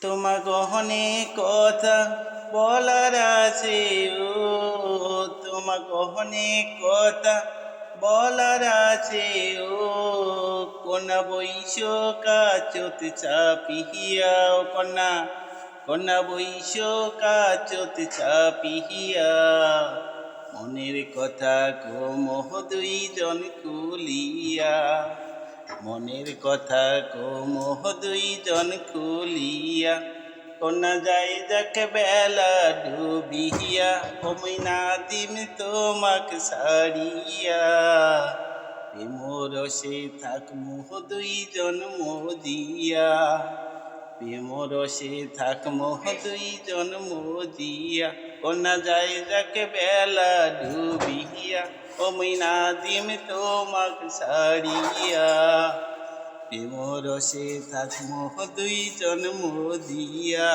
তোমা গহনে কথা বলার আছে ও তোমা গহনে কথা বলার আছে ও কন্যা বৈশ কাচত চাপিহিয়া ও কন্যা কন্যা বৈশ কাচত চাপিহিয়া মনের কথা গো মোহ দুইজন খুলিয়া মনের কথা গো মোহ দুইজন খুলিয়া কন্যা যাই যাক বেলা ডুবিয়া ওই নাদিম তোমাক সারিয়া প্রেমরসে থাক মোহ দুইজন মজিয়া প্রেমরসে থাক মোহ দুইজন মজিয়া কন্যা যাই যাক বেলা ডুবিয়া ওই নাদিম তোমাক সারিয়া প্রেমরসে থাক মোহ দুইজন মজিয়া।